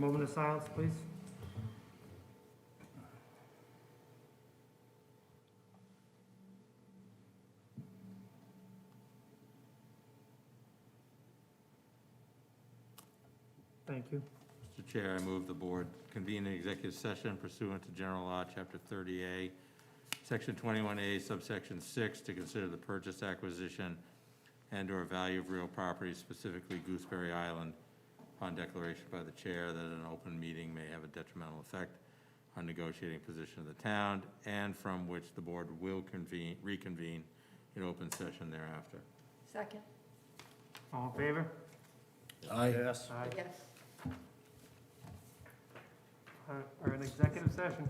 moment of silence, please. Thank you. Mr. Chair, I move the board convene an executive session pursuant to General Law, Chapter 30A, Section 21A, subsection 6, to consider the purchase, acquisition, and/or value of real property, specifically Gooseberry Island, upon declaration by the chair that an open meeting may have a detrimental effect on negotiating position of the town, and from which the board will reconvene in open session thereafter. Second. All in favor? Aye. Yes. Aye. Yes. We're in executive session.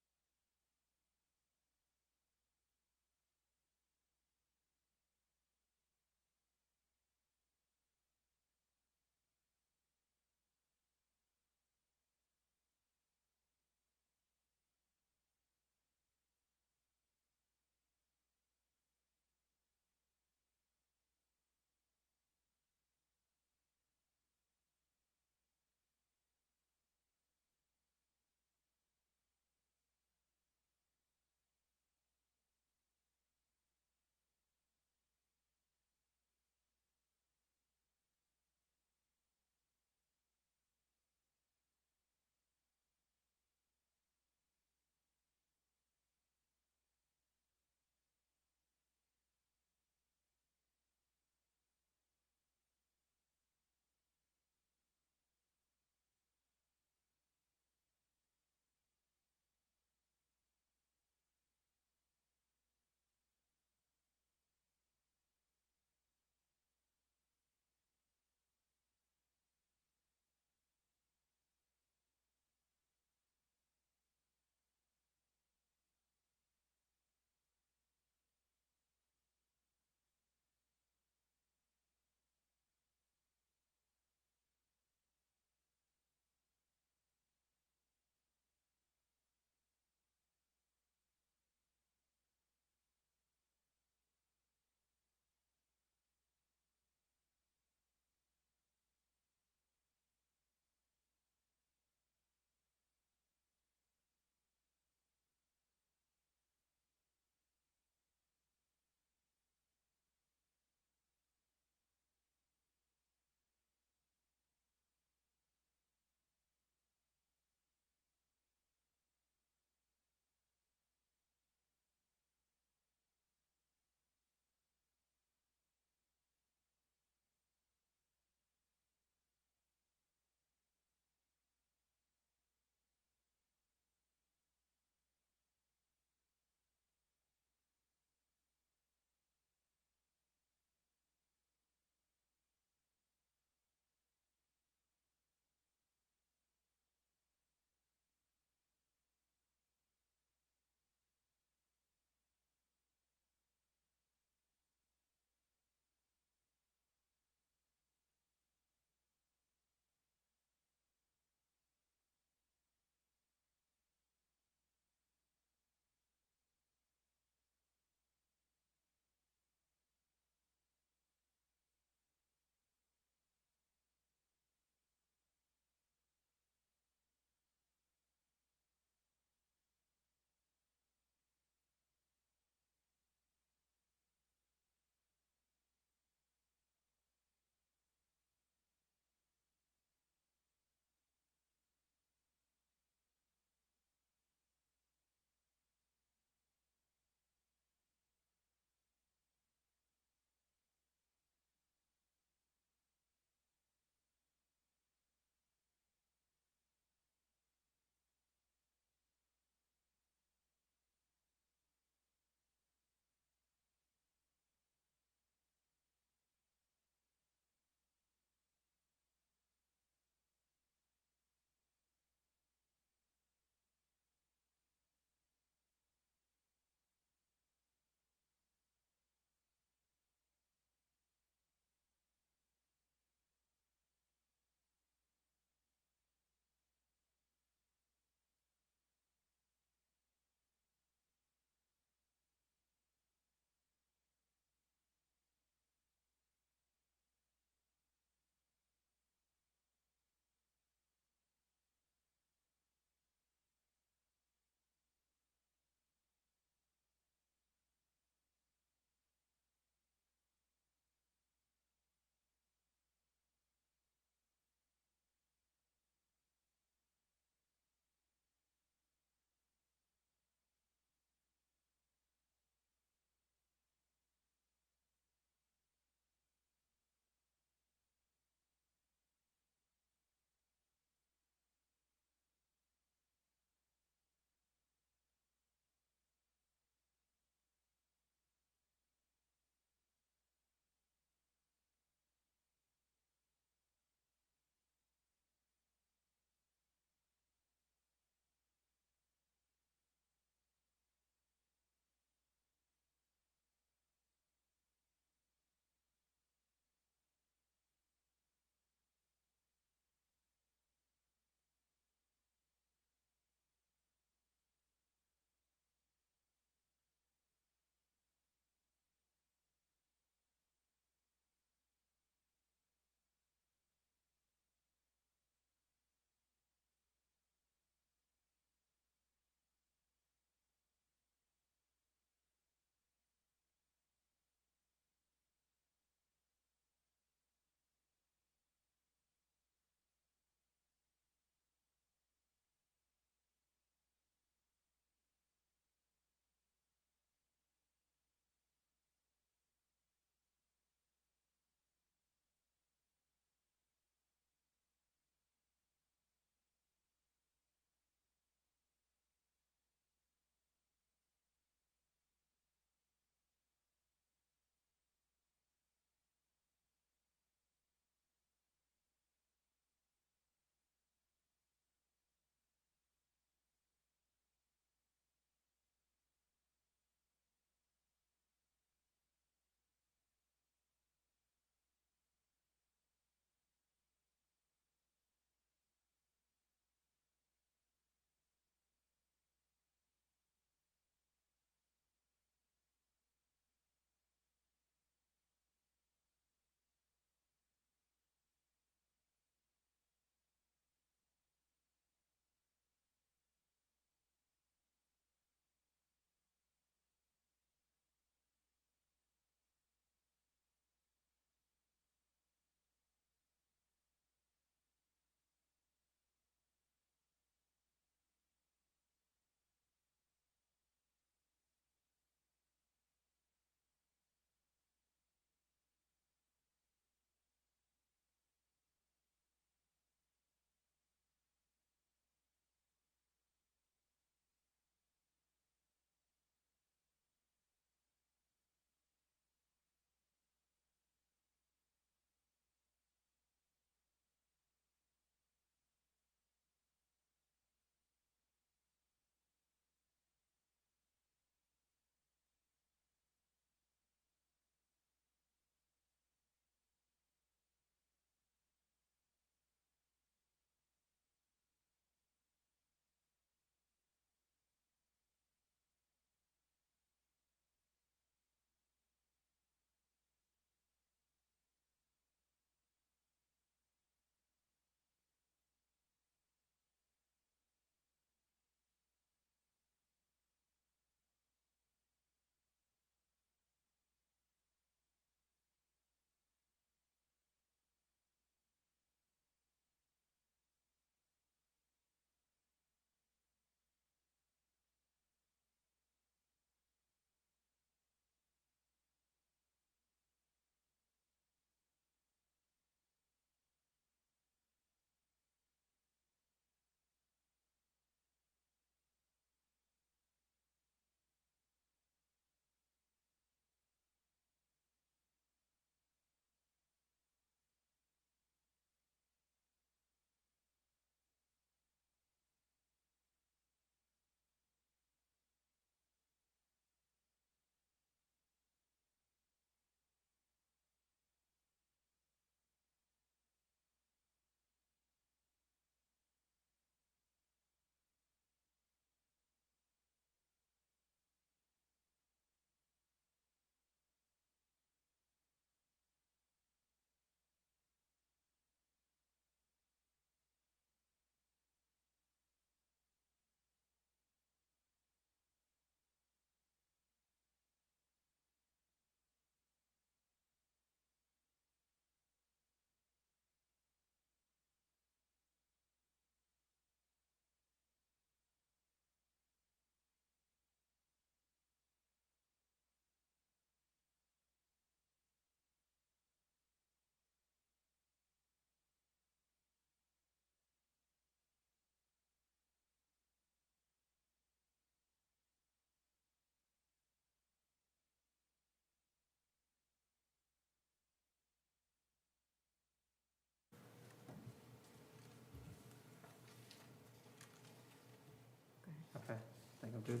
good.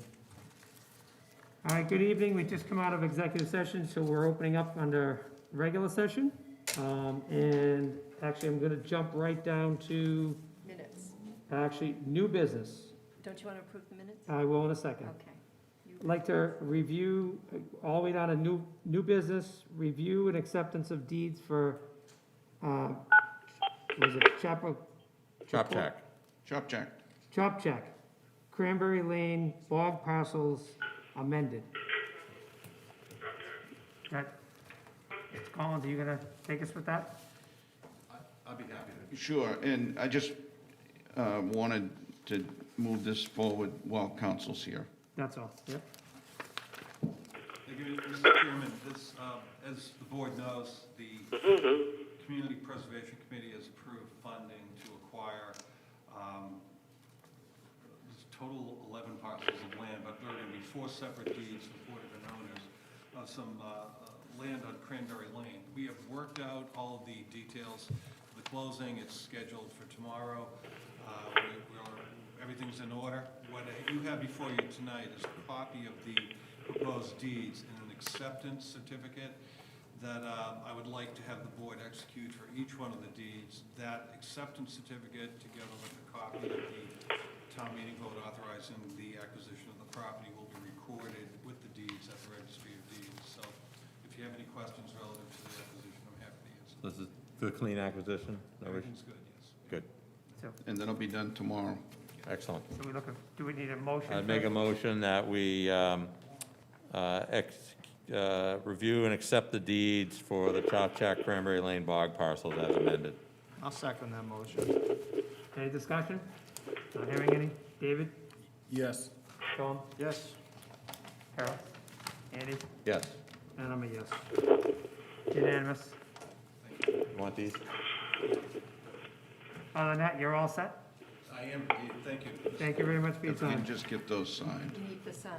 All right, good evening. We just come out of executive session, so we're opening up under regular session. And actually, I'm gonna jump right down to, Minutes. actually, new business. Don't you want to approve the minutes? I will in a second. Okay. You- I'd like to review, all the way down to new business, review and acceptance of deeds for, was it Chapel? Chop check. Chop check. Chop check, Cranberry Lane, bog parcels amended. That, Collins, are you gonna take us with that? I'd be happy to. Sure, and I just wanted to move this forward while council's here. That's all, yep. Thank you, Mr. Chairman. This, as the board knows, the Community Preservation Committee has approved funding to acquire this total 11 parcels of land, but there are going to be 4 separate deeds reported and owners of some land on Cranberry Lane. We have worked out all of the details. The closing, it's scheduled for tomorrow. Everything's in order. What you have before you tonight is a copy of the proposed deeds and an acceptance certificate that I would like to have the board execute for each one of the deeds. That acceptance certificate, together with a copy of the town meeting vote authorizing the acquisition of the property, will be recorded with the deeds at the registry of deeds. So if you have any questions relative to the acquisition, I'm happy to answer. This is the clean acquisition? No issue? Everything's good, yes. Good, So, And that'll be done tomorrow. excellent. so we look at, do we need a motion? I'd make a motion that we review and accept the deeds for the Chop Check Cranberry Lane bog parcels as amended. I'll second that motion. Any discussion? Not hearing any. David? Yes. Tom? Yes. Carol? Andy? Yes. And I'm a yes. Unanimous. You want these? Other than that, you're all set? I am indeed. Thank you. Thank you very much for your If we can time. just get those signed, You need the sign.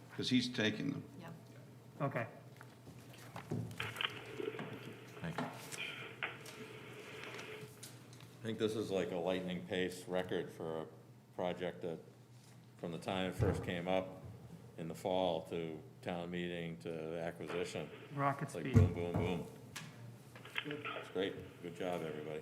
because he's taking them. Yep. Okay. Thank you. I think this is like a lightning pace record for a project that, from the time it first came up in the fall to town meeting to acquisition, Rocket it's like speed. boom, boom, boom. It's great. Good job, everybody.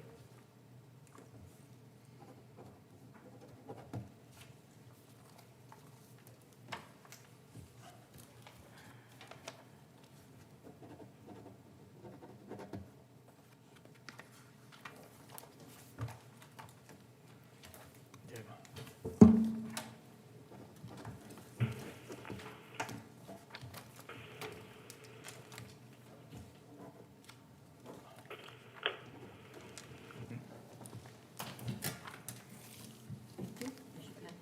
There's your pen.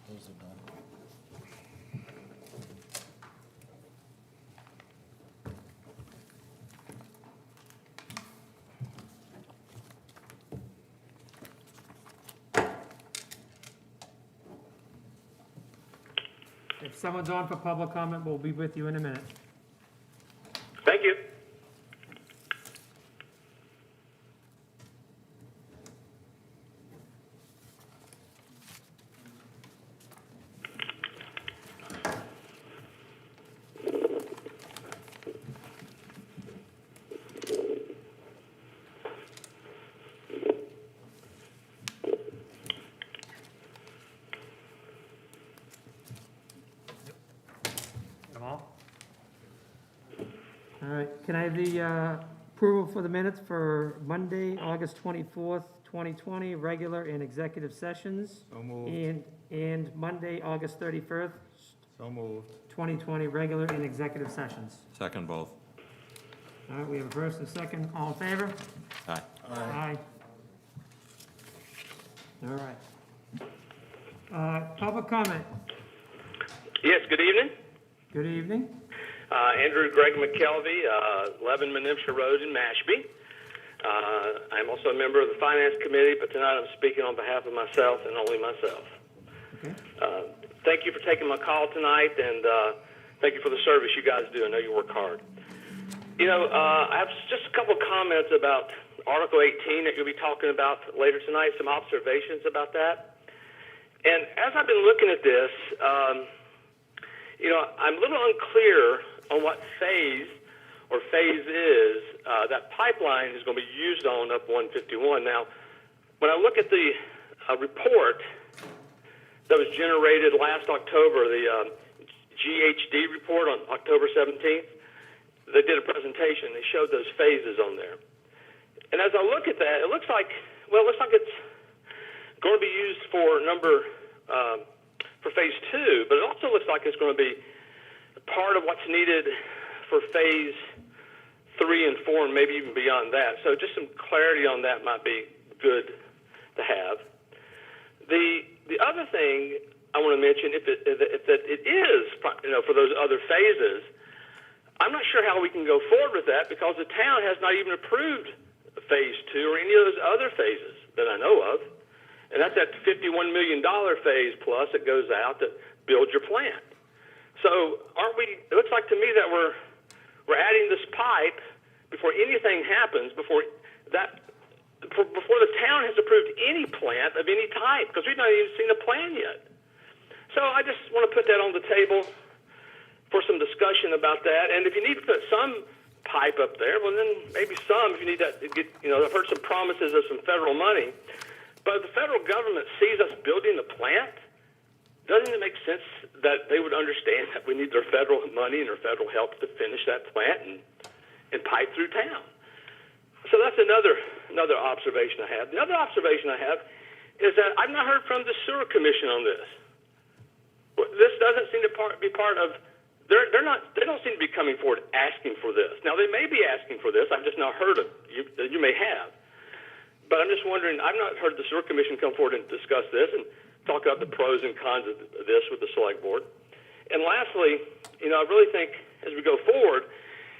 Those are done. If someone's on for public comment, we'll be with you in a minute. Thank you. Them all? All right, can I have the approval for the minutes for Monday, August 24th, 2020, regular and executive sessions? So moved. And Monday, August 31st, So moved. 2020, regular and executive sessions. Second both. All right, we have a first and a second, all in favor? Aye. Aye. All right. Public comment, Yes, good evening. good evening. Andrew Greg McKelvey, 11 Menipsha Road in Mashpee. I'm also a member of the Finance Committee, but tonight I'm speaking on behalf of myself and only myself. Okay, Thank you for taking my call tonight, and thank you for the service you guys do. I know you work hard. You know, I have just a couple of comments about Article 18 that you'll be talking about later tonight, some observations about that. And as I've been looking at this, I'm a little unclear on what phase is that pipeline is going to be used on up 151. Now, when I look at the report that was generated last October, the GHD report on October 17th, they did a presentation. They showed those phases on there. And as I look at that, it looks like it's going to be used for for phase 2, but it also looks like it's going to be part of what's needed for phase 3 and 4, and maybe even beyond that. So just some clarity on that might be good to have. The other thing I want to mention, if it is, for those other phases, I'm not sure how we can go forward with that because the town has not even approved phase 2 or any of those other phases that I know of. And that's that $51 million phase plus that goes out to build your plant. So it looks like to me that we're adding this pipe before anything happens, before the town has approved any plant of any type, because we've not even seen a plan yet. So I just want to put that on the table for some discussion about that. And if you need to put some pipe up there, well, then maybe some, if you need that to get, I've heard some promises of some federal money. But if the federal government sees us building the plant, doesn't it make sense that they would understand that we need their federal money and their federal help to finish that plant and pipe through town? So that's another observation I have. The other observation I have is that I've not heard from the Sewer Commission on this. This doesn't seem to be part of. They don't seem to be coming forward asking for this. Now they may be asking for this. I've just not heard of it. You may have, but I'm just wondering. I've not heard the Sewer Commission come forward and discuss this and talk about the pros and cons of this with the Select Board. And lastly, I really think as we go forward,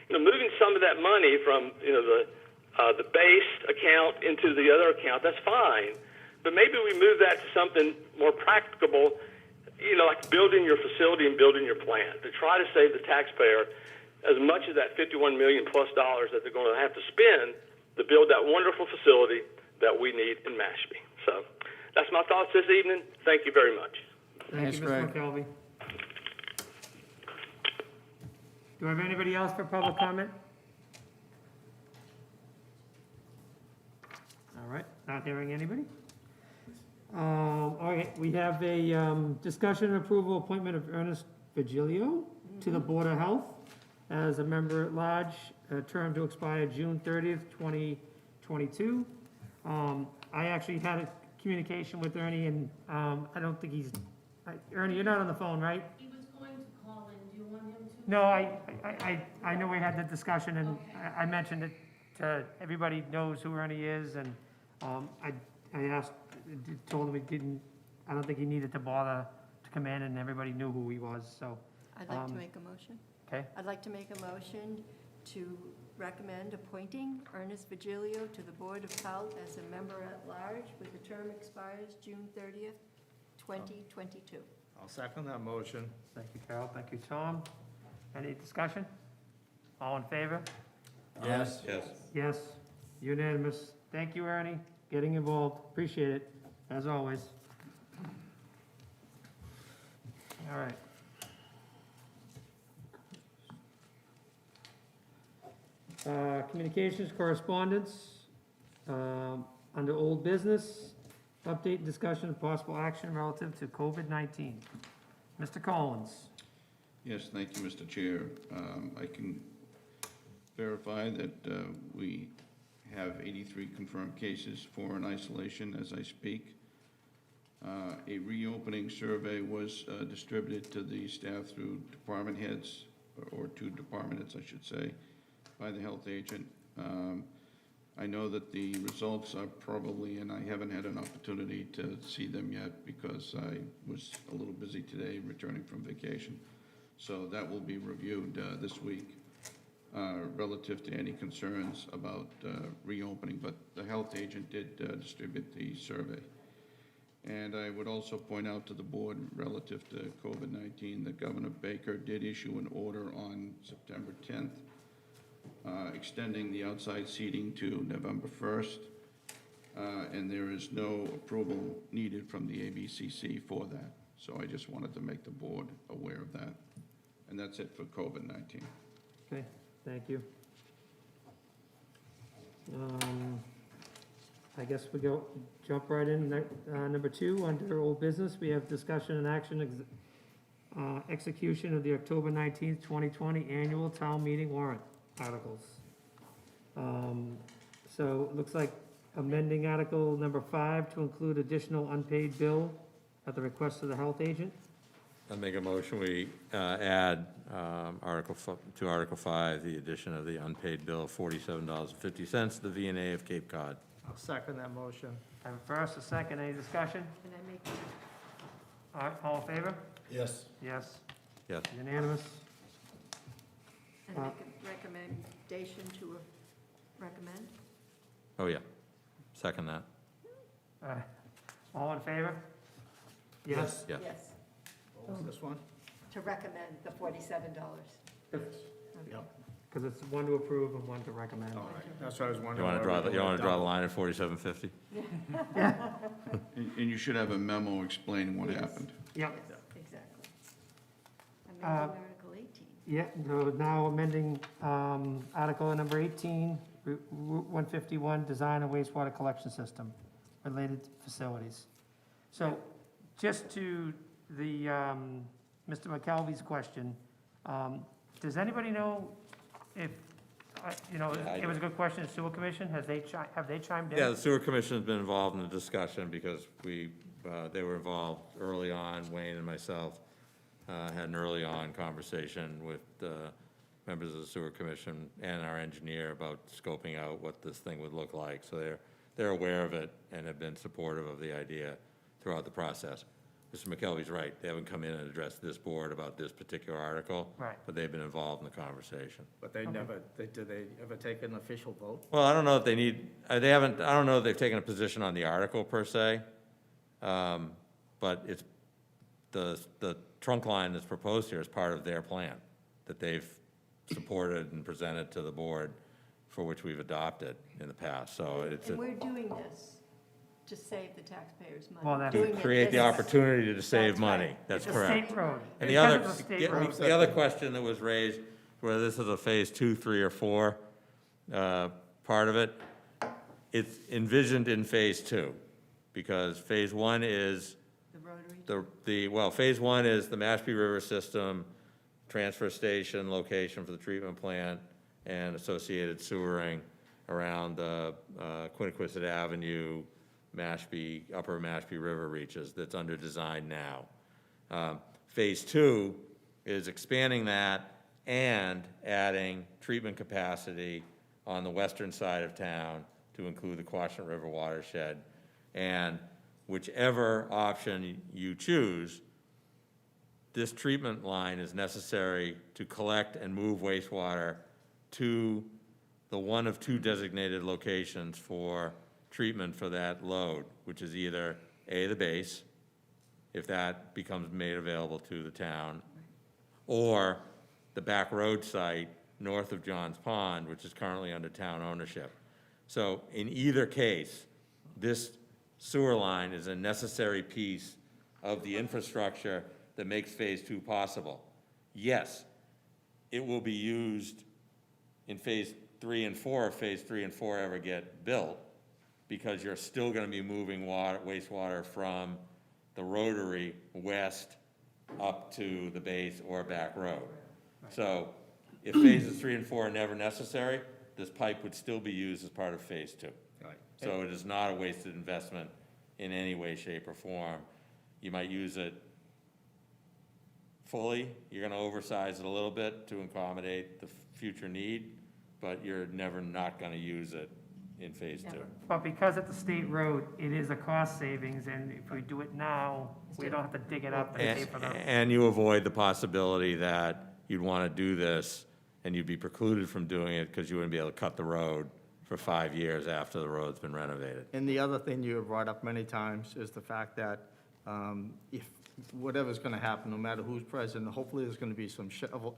moving some of that money from the base account into the other account, that's fine. But maybe we move that to something more practicable, like building your facility and building your plant, to try to save the taxpayer as much of that $51 million plus dollars that they're going to have to spend to build that wonderful facility that we need in Mashpee. So that's my thoughts this evening. Thank you very much. Thank you, Mr. McKelvey. Do I have anybody else for public comment? All right, not hearing anybody. All right, we have a discussion and approval appointment of Ernest Vigilio to the Board of Health as a member at large, a term to expire June 30th, 2022. I actually had a communication with Ernie, and I don't think Ernie, you're not on the phone, right? He was going to call in. Do you want him to? No, I know we had the discussion, and I mentioned it to, everybody knows who Ernie is, and I told him I don't think he needed to bother to come in, and everybody knew who he was, so. I'd like to make a motion. Okay, I'd like to make a motion to recommend appointing Ernest Vigilio to the Board of Health as a member at large with the term expires June 30th, 2022. I'll second that motion. thank you, Carol, thank you, Tom. Any discussion? All in favor? Yes. Yes. Yes, unanimous. Thank you, Ernie, getting involved, appreciate it, as always. All right. Communications, correspondence, under old business, update, discussion, of possible action relative to COVID-19. Mr. Collins. Yes, thank you, Mr. Chair. I can verify that we have 83 confirmed cases, 4 in isolation as I speak. A reopening survey was distributed to the staff through department heads, or to department heads, I should say, by the health agent. I know that the results are probably, and I haven't had an opportunity to see them yet because I was a little busy today returning from vacation. So that will be reviewed this week relative to any concerns about reopening, but the health agent did distribute the survey. And I would also point out to the board relative to COVID-19 that Governor Baker did issue an order on September 10th extending the outside seating to November 1st, and there is no approval needed from the ABCC for that. So I just wanted to make the board aware of that. And that's it for COVID-19. Okay, thank you. I guess we jump right in. Number 2, under old business, we have discussion and action, execution of the October 19th, 2020 annual town meeting warrant articles. So it looks like amending article number 5 to include additional unpaid bill at the request of the health agent. I'll make a motion, we add to Article 5, the addition of the unpaid bill of $47.50 to the V&A of Cape Cod. I'll second that motion. I have a first, a second, any discussion? Can I make, All right, all in favor? Yes. Yes, Yes. unanimous. and make a recommendation to recommend? Oh, yeah. Second that. All in favor? Yes? Yes. Yes, What was this one? to recommend the $47. Yep. Because it's one to approve and one to recommend. All right, that's what I was You wondering. want to why draw, we you want to draw the double. line at $47.50? And you should have a memo explaining what Yes. happened. Yep, Yes, exactly. Amending Uh, Article 18. yeah, so now amending article number 18, Route 151, design a wastewater collection system, related facilities. So just to the, Mr. McKelvey's question, does anybody know if, Yeah, I it was a good question, the sewer commission, have they chimed in? Yeah, the sewer commission's been involved in the discussion because they were involved early on. Wayne and myself had an early on conversation with members of the sewer commission and our engineer about scoping out what this thing would look like. So they're aware of it and have been supportive of the idea throughout the process. Mr. McKelvey's right, they haven't come in and addressed this board about this particular article. Right. But they've been involved in the conversation. But they never, did they ever take an official vote? Well, I don't know if they need, they haven't, I don't know if they've taken a position on the article per se. But it's, the trunk line that's proposed here is part of their plan that they've supported and presented to the board, for which we've adopted in the past, so it's And we're doing this to save the taxpayers' money. Well, that's- Doing to it create the this- opportunity to save That's money. right. That's It's a correct. state road. And the Because other, it's a state road. the other question that was raised, whether this is a phase 2, 3, or 4 part of it, it's envisioned in phase 2, because phase 1 is The rotary. phase 1 is the Mashpee River System, transfer station location for the treatment plant, and associated sewering around the Quiniquisette Avenue, Mashpee, Upper Mashpee River reaches, that's under design now. Phase 2 is expanding that and adding treatment capacity on the western side of town to include the Quashnet River watershed. And whichever option you choose, this treatment line is necessary to collect and move wastewater to the one of 2 designated locations for treatment for that load, which is either A, the base, if that becomes made available to the town, or the back road site north of Johns Pond, which is currently under town ownership. So in either case, this sewer line is a necessary piece of the infrastructure that makes phase 2 possible. Yes, it will be used in phase 3 and 4 if phase 3 and 4 ever get built, because you're still gonna be moving wastewater from the rotary west up to the base or back road. So if phases 3 and 4 are never necessary, this pipe would still be used as part of phase 2. Right. So it is not a wasted investment in any way, shape, or form. You might use it fully, you're gonna oversize it a little bit to accommodate the future need, but you're never not gonna use it in phase 2. Never. But because it's a state road, it is a cost savings, and if we do it now, we don't have to dig it up and pay for the. And you avoid the possibility that you'd wanna do this, and you'd be precluded from doing it because you wouldn't be able to cut the road for 5 years after the road's been renovated. And the other thing you have brought up many times is the fact that if, whatever's gonna happen, no matter who's president, hopefully there's gonna be some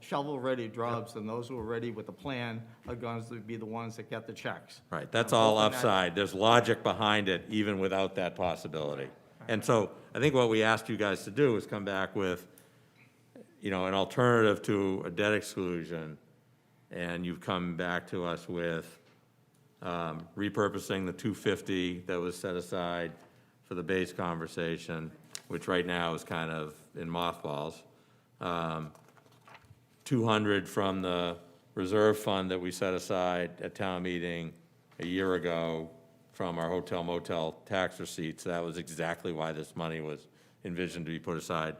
shovel-ready jobs, and those who are ready with the plan are going to be the ones that get the checks. Right, that's I'm all hoping that- upside. There's logic behind it, even without that possibility. And so I think what we asked you guys to do is come back with, an alternative to a debt exclusion. And you've come back to us with repurposing the 250 that was set aside for the base conversation, which right now is kind of in mothballs. 200 from the reserve fund that we set aside at town meeting a year ago from our hotel motel tax receipts. That was exactly why this money was envisioned to be put aside.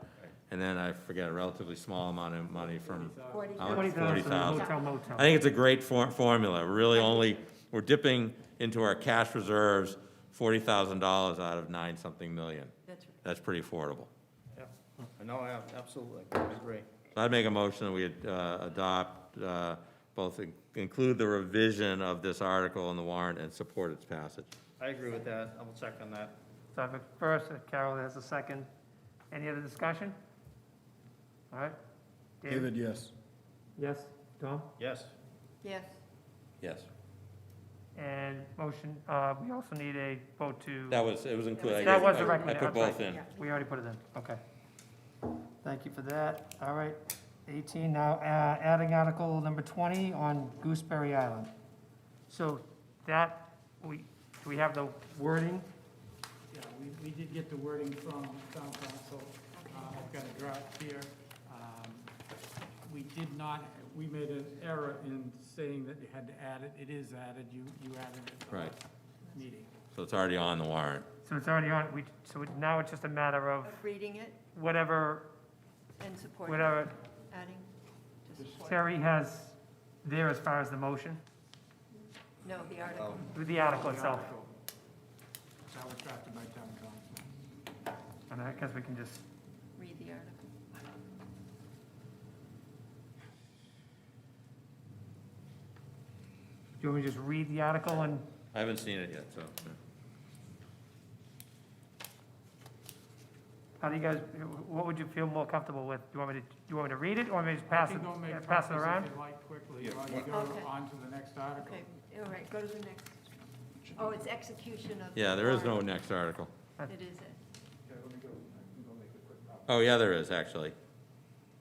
And then I forget, a relatively small amount of money from. how much? 40,000 40,000. hotel motel. I think it's a great formula. We're dipping into our cash reserves $40,000 out of 9-something million. That's right. That's pretty affordable. No, absolutely, I agree. So I'd make a motion that we adopt, include the revision of this article in the warrant and support its passage. I agree with that, I will second that. So I have a first, Carol has a second. Any other discussion? All right. David, yes. Yes, Tom? Yes. Yes, Yes. And motion, we also need a vote to, It was included. That was the I recommendation. put both in. yeah. we already put it in, okay. Thank you for that. All right, 18, now adding article number 20 on Gooseberry Island. So that, do we have the wording? Yeah, we did get the wording from town council. I've got a draft here. We did not, we made an error in saying that you had to add it. It is added, you added it. Right. Meeting. So it's already on the warrant. So it's already on, so now it's just a matter of of reading it whatever, and supporting, whatever adding to support. Terry has there as far as the motion, No, the article. with the article itself. That was drafted by town council. And I guess we can just, Read the article. do you want me to just read the article and, I haven't seen it yet, so. how do you guys, what would you feel more comfortable with? Do you want me to read it, or want me to just pass I it, can go make pass it copies around? if you like quickly, Yeah, while you what- go Okay. on to the next article. Okay, all right, go to the next. Oh, it's execution of. Yeah, there is no warrant. next article. It is it. Okay, let me go, I can go make a quick copy. Oh, yeah, there is, actually.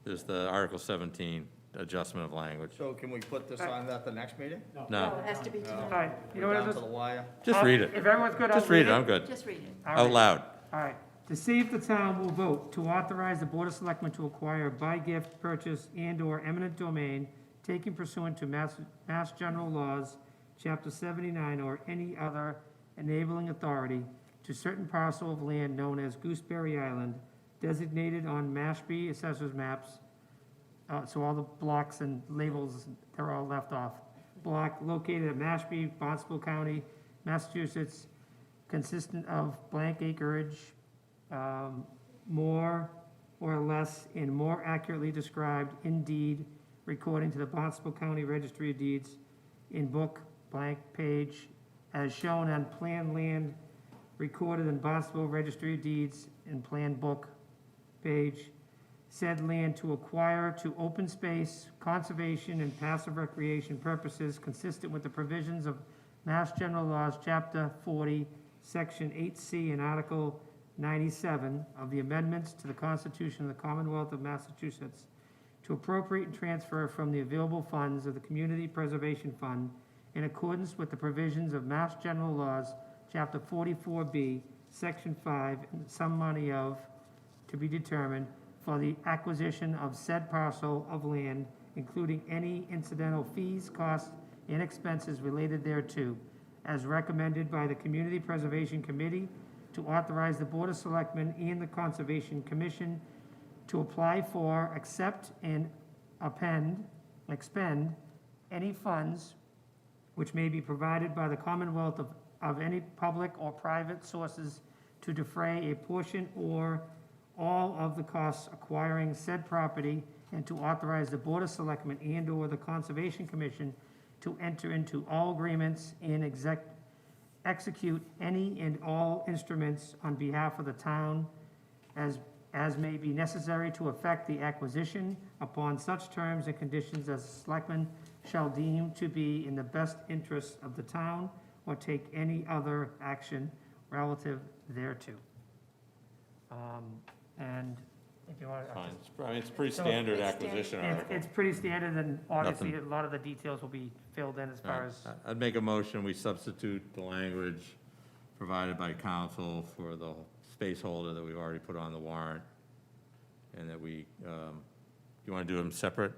There's the Article 17, adjustment of language. So can we put this on at the next meeting? No, No, it has to be All tonight. right, you know what Down it to is? the wire? just read it. If everyone's good, I'll Just read it, I'm good. Just read it. All Out right. loud. All right. To see if the town will vote to authorize the Board of Selectmen to acquire by gift, purchase, and/or eminent domain taken pursuant to Mass General Laws, Chapter 79, or any other enabling authority to certain parcel of land known as Gooseberry Island, designated on Mashpee Assessor's Maps. So all the blocks and labels, they're all left off. Block located at Mashpee, Barnstable County, Massachusetts, consistent of blank acreage, more or less and more accurately described in deed recording to the Barnstable County Registry of Deeds in book blank page as shown on plan land recorded in Barnstable Registry of Deeds in plan book page. Said land to acquire to open space, conservation, and passive recreation purposes consistent with the provisions of Mass General Laws, Chapter 40, Section 8C, and Article 97 of the amendments to the Constitution of the Commonwealth of Massachusetts to appropriate and transfer from the available funds of the Community Preservation Fund in accordance with the provisions of Mass General Laws, Chapter 44B, Section 5, and some money of, to be determined, for the acquisition of said parcel of land, including any incidental fees, costs, and expenses related thereto, as recommended by the Community Preservation Committee, to authorize the Board of Selectmen and the Conservation Commission to apply for, accept, and expend any funds which may be provided by the Commonwealth of any public or private sources to defray a portion or all of the costs acquiring said property, and to authorize the Board of Selectmen and/or the Conservation Commission to enter into all agreements and execute any and all instruments on behalf of the town as may be necessary to effect the acquisition upon such terms and conditions as the selectmen shall deem to be in the best interest of the town, or take any other action relative thereto. And if you want to. Fine. I mean, it's pretty So standard it's acquisition standard. article. It's pretty standard, and obviously, a Nothing. lot of the details will be filled in as far as, I'd make a motion, we substitute the language provided by council for the space holder that we've already put on the warrant, and that we, you want to do them separate?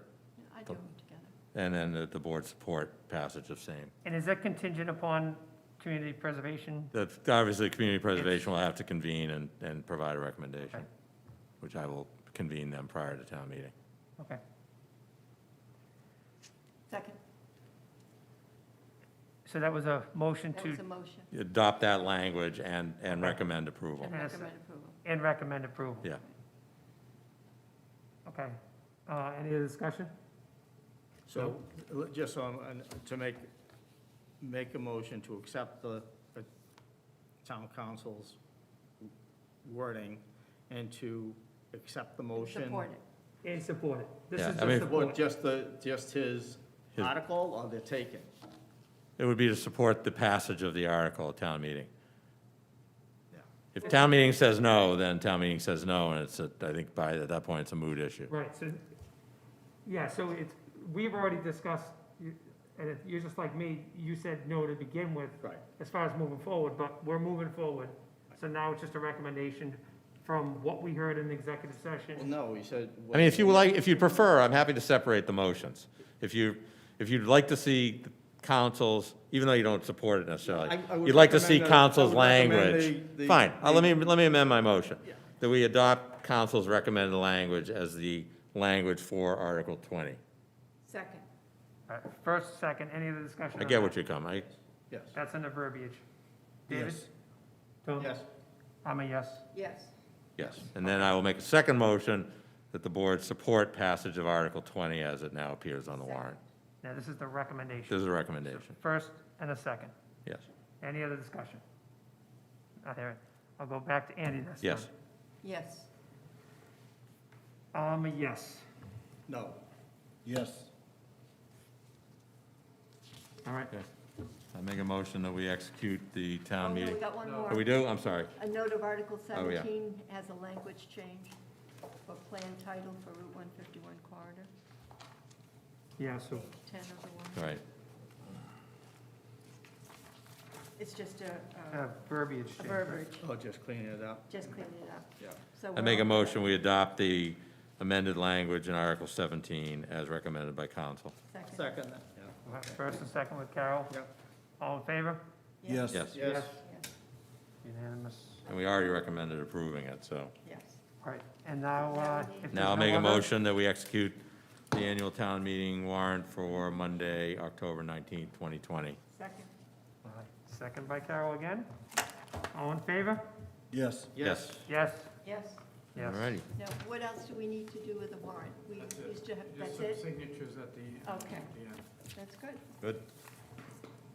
I do them together. And then the board support passage of same. and is that contingent upon community preservation? Obviously, community preservation will have to convene and provide a recommendation, Okay. which I will convene them prior to town meeting. Okay. Second, So that was a motion that to, was a motion. Adopt that language and recommend approval. And Yes. recommend approval. and recommend approval. Yeah. Okay. Any other discussion? So, just so, to make a motion to accept the town council's wording and to accept the motion. Support it. And support it. This Yeah, is I mean- just What, support. just his His- article, or they're taken? It would be to support the passage of the article at town meeting. Yeah. If town meeting says no, then town meeting says no, and I think at that point, it's a moot issue. Right, so, yeah, so we've already discussed, and you're just like me, you said no to begin with. Right. As far as moving forward, but we're moving forward. So now it's just a recommendation from what we heard in the executive Well, session. no, he said. I mean, if you prefer, I'm happy to separate the motions. If you'd like to see the council's, even though you don't support it necessarily, I would you'd like to see recommend council's I would recommend language. the- Fine, the- let me amend my motion. Yeah. That we adopt council's recommended language as the language for Article 20. Second. All right, First, second, any other discussion? I on get that? what you're coming, Yes. That's in the verbiage. David? Yes. Tom? Yes. I'm a yes. Yes. yes. And then I will make a second motion that the board support passage of Article 20 as it now appears on the warrant. Now, this is the recommendation. This is a recommendation, First and a second. yes. Any other discussion? Not hearing. I'll go back to Andy this time. Yes. Yes. I'm a yes. No. Yes. All right. I make a motion that we execute the Oh, town no, meeting. we got one Oh, we more. do? I'm sorry. A note of Article Oh, yeah. 17 has a language change for plan title for Route 151 corridor, Yeah, so, page 10 of the All one. right. It's just verbiage a change. verbiage, Oh, just cleaning it up? just cleaning it up. Yeah. So I make a we're all- motion, we adopt the amended language in Article 17 as recommended by council. Second. Second, yeah. All right, First and second with Carol. Yep. All in favor? Yes. Yes. Yes. Yes, Unanimous. And we already recommended approving it, so. yes. All right, and now, if Now I'll there's make no a other- motion that we execute the annual town meeting warrant for Monday, October 19th, 2020. Second. All right, Second by Carol again. All in favor? Yes. Yes. Yes. Yes. Yes. All righty. Now, what else do we need to do with the warrant? We used to have, Just that's some it? signatures at the Okay, end. that's good. Good.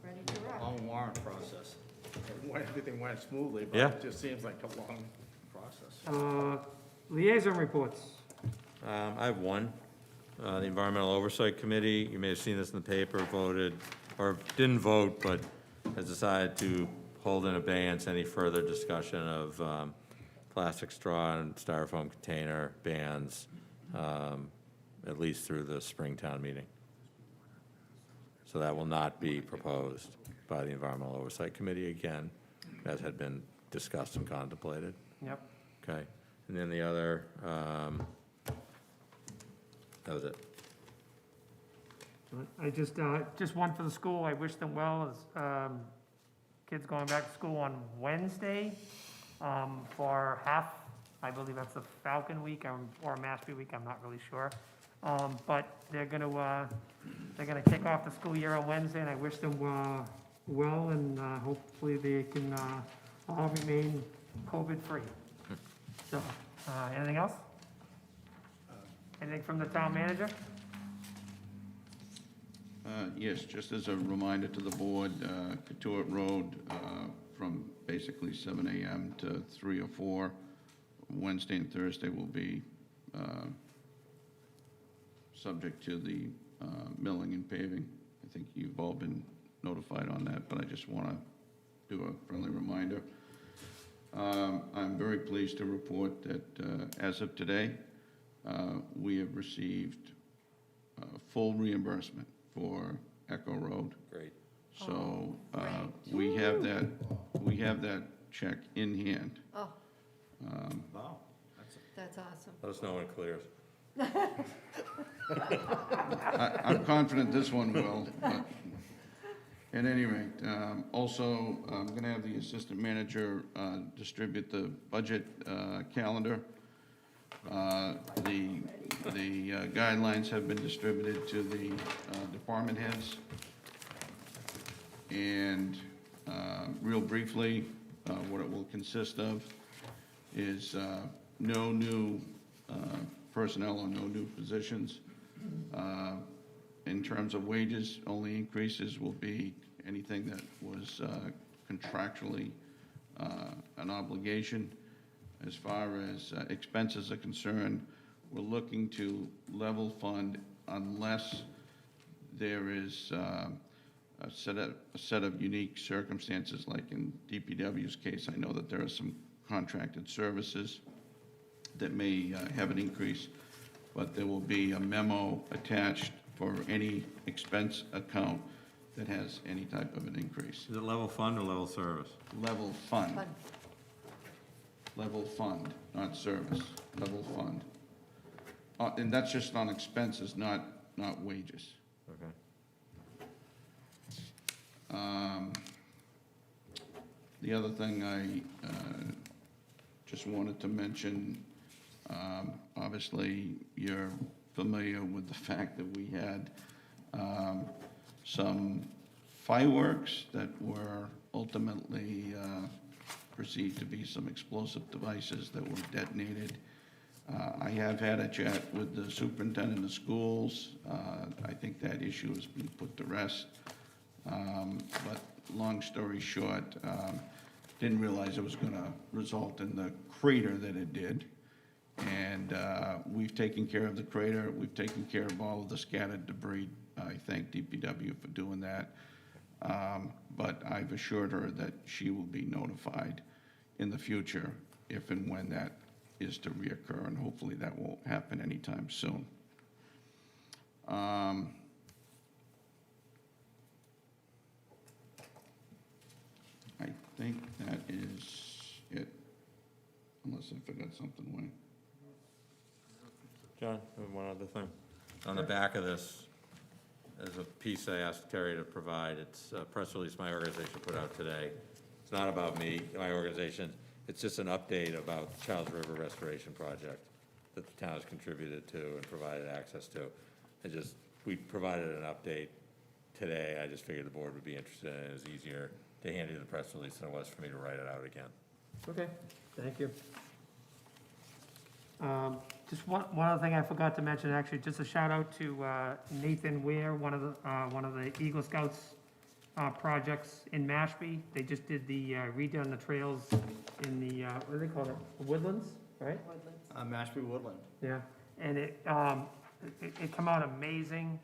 Ready to rock. Long warrant process. Everything went smoothly, but Yeah. it just seems like a long process. Liaison reports. I have one. The Environmental Oversight Committee, you may have seen this in the paper, voted, or didn't vote, but has decided to hold in abeyance any further discussion of plastic straw and styrofoam container bans, at least through the Springtown meeting. So that will not be proposed by the Environmental Oversight Committee again, as had been discussed and contemplated. Yep. Okay, and then the other, that was it. I just one for the school. I wish them well as kids going back to school on Wednesday for half, I believe that's the Falcon Week or Mashpee Week, I'm not really sure. But they're gonna kick off the school year on Wednesday, and I wish them well, and hopefully they can all remain COVID-free. So, anything else? Anything from the town manager? Yes, just as a reminder to the board, Cotuit Road, from basically 7 a.m. to 3 or 4, Wednesday and Thursday will be subject to the milling and paving. I think you've all been notified on that, but I just want to do a friendly reminder. I'm very pleased to report that as of today, we have received full reimbursement for Echo Road. Great. So great. we have that check in hand. Oh, Wow. that's awesome. Let us know when it clears. I'm confident this one will, but at any rate, also, I'm going to have the assistant manager distribute the budget calendar. The guidelines have been distributed to the department heads. And real briefly, what it will consist of is no new personnel or no new positions. In terms of wages, only increases will be anything that was contractually an obligation. As far as expenses are concerned, we're looking to level fund unless there is a set of unique circumstances, like in DPW's case. I know that there are some contracted services that may have an increase, but there will be a memo attached for any expense account that has any type of an increase. Is it level fund or level service? Level fund, Fun. level fund, not service, level fund. And that's just on expenses, not wages. Okay. The other thing I just wanted to mention, obviously, you're familiar with the fact that we had some fireworks that were ultimately perceived to be some explosive devices that were detonated. I have had a chat with the superintendent of schools. I think that issue has been put to rest. But long story short, didn't realize it was going to result in the crater that it did. And we've taken care of the crater. We've taken care of all of the scattered debris. I thank DPW for doing that. But I've assured her that she will be notified in the future if and when that is to reoccur, and hopefully that won't happen anytime soon. I think that is it, unless I forgot something, Wayne. John, I have one other thing. On the back of this, there's a piece I asked Terry to provide. It's a press release my organization put out today. It's not about me, my organization. It's just an update about the Childs River Restoration Project that the town has contributed to and provided access to. We provided an update today. I just figured the board would be interested in it. It was easier to hand you the press release than it was for me to write it out again. Okay, thank you. Just one other thing I forgot to mention, actually, just a shout out to Nathan Ware, one of the Eagle Scouts projects in Mashpee. They just did the redone the trails in the, what do they call it? Woodlands, right? Woodlands. Mashpee Woodland. Yeah, and it come out amazing.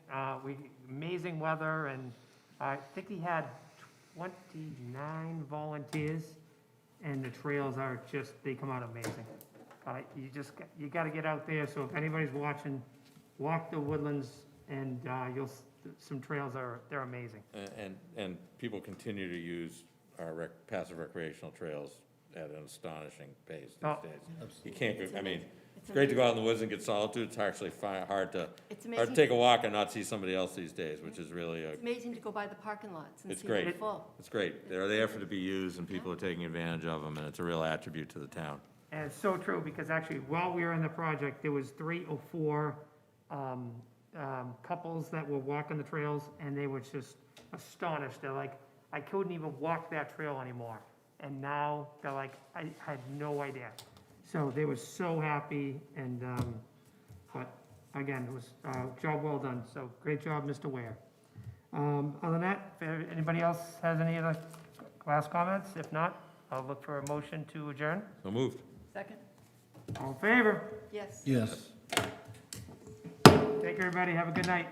Amazing weather, and I think he had 29 volunteers, and the trails are just, they come out amazing. You gotta get out there, so if anybody's watching, walk the Woodlands, and some trails they're amazing. And people continue to use our passive recreational trails at an astonishing pace Oh. these days. You can't go, I mean, It's it's great to go out in amazing. the woods and get solitude. It's actually hard to It's Or amazing. take a walk and not see somebody else these days, which is really It's amazing to go by the parking lots and It's see them great. full. it's great. They're there to be used, and people are taking advantage of them, and it's a real attribute to the town. And it's so true, because actually, while we were in the project, there was 3 or 4 couples that were walking the trails, and they were just astonished. They're like, I couldn't even walk that trail anymore. And now, they're like, I had no idea. So they were so happy, and, but again, it was job well done, so great job, Mr. Ware. Other than that, if anybody else has any other last comments? If not, I'll look for a motion to adjourn. So moved. Second? All in favor? Yes. Yes. Take care, everybody. Have a good night.